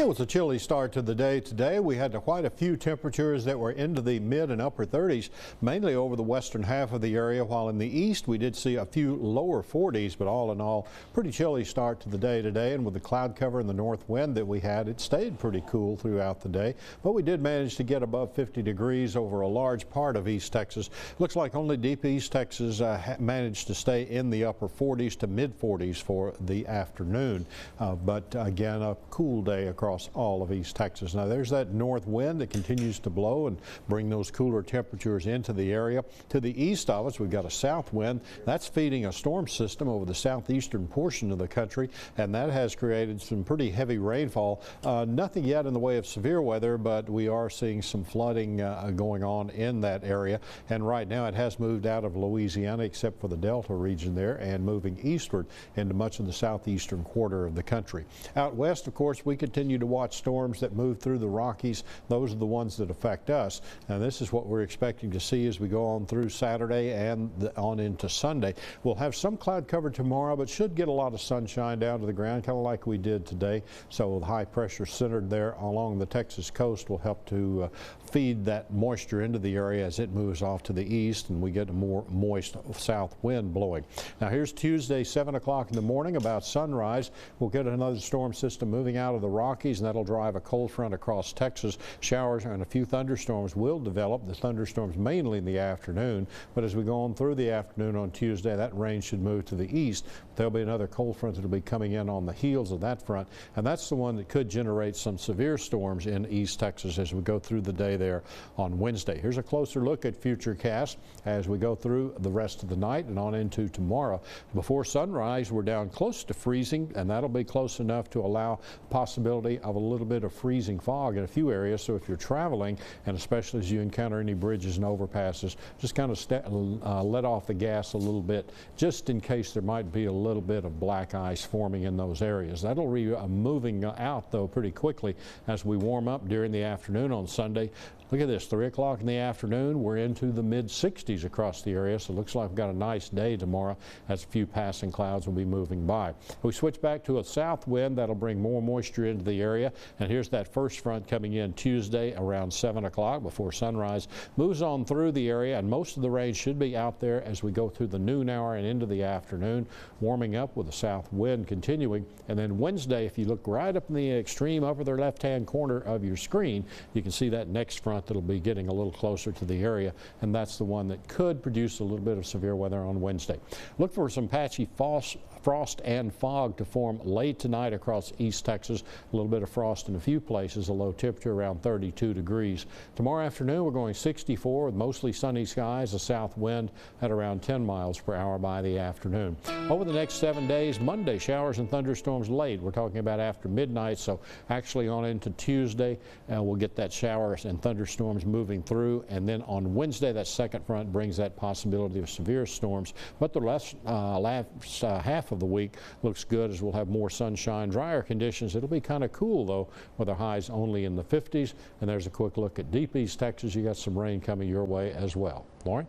It was a chilly start to the day today. We had quite a few temperatures that were into the mid and upper 30s, mainly over the western half of the area, while in the east we did see a few lower 40s, but all in all, pretty chilly start to the day today. And with the cloud cover and the north wind that we had, it stayed pretty cool throughout the day. But we did manage to get above 50 degrees over a large part of East Texas. Looks like only deep East Texas managed to stay in the upper 40s to mid 40s for the afternoon. But again, a cool day across all of East Texas. Now there's that north wind that continues to blow and bring those cooler temperatures into the area. To the east of us, we've got a south wind that's feeding a storm system over the southeastern portion of the country, and that has created some pretty heavy rainfall. Nothing yet in the way of severe weather, but we are seeing some flooding going on in that area. And right now it has moved out of Louisiana except for the Delta region there and moving eastward into much of the southeastern quarter of the country. Out west, of course, we continue to watch storms that move through the Rockies. Those are the ones that affect us. And this is what we're expecting to see as we go on through Saturday and on into Sunday. We'll have some cloud cover tomorrow, but should get a lot of sunshine down to the ground, kind of like we did today. So the high pressure centered there along the Texas coast will help to feed that moisture into the area as it moves off to the east and we get a more moist south wind blowing. Now here's Tuesday, 7 o'clock in the morning. About sunrise, we'll get another storm system moving out of the Rockies, and that'll drive a cold front across Texas. Showers and a few thunderstorms will develop. The thunderstorms mainly in the afternoon, but as we go on through the afternoon on Tuesday, that rain should move to the east. There'll be another cold front that will be coming in on the heels of that front, and that's the one that could generate some severe storms in East Texas as we go through the day there on Wednesday. Here's a closer look at Futurecast as we go through the rest of the night and on into tomorrow. Before sunrise, we're down close to freezing, and that'll be close enough to allow possibility of a little bit of freezing fog in a few areas. So if you're traveling, and especially as you encounter any bridges and overpasses, just kind of let off the gas a little bit just in case there might be a little bit of black ice forming in those areas. That'll be moving out though pretty quickly as we warm up during the afternoon on Sunday. Look at this, 3 o'clock in the afternoon, we're into the mid 60s across the area, so it looks like we've got a nice day tomorrow as a few passing clouds will be moving by. We switch back to a south wind that'll bring more moisture into the area, and here's that first front coming in Tuesday around 7 o'clock before sunrise. Moves on through the area, and most of the rain should be out there as we go through the noon hour and into the afternoon, warming up with a south wind continuing. And then Wednesday, if you look right up in the extreme upper left-hand corner of your screen, you can see that next front that'll be getting a little closer to the area, and that's the one that could produce a little bit of severe weather on Wednesday. Look for some patchy frost and fog to form late tonight across East Texas. A little bit of frost in a few places, a low temperature around 32 degrees. Tomorrow afternoon, we're going 64 with mostly sunny skies, a south wind at around 10 miles per hour by the afternoon. Over the next 7 days, Monday, showers and thunderstorms late. We're talking about after midnight, so actually on into Tuesday, we'll get that showers and thunderstorms moving through, and then on Wednesday, that second front brings that possibility of severe storms. But the last half of the week looks good as we'll have more sunshine, drier conditions. It'll be kind of cool though, with our highs only in the 50s. And there's a quick look at deep East Texas. You got some rain coming your way as well. Lauren?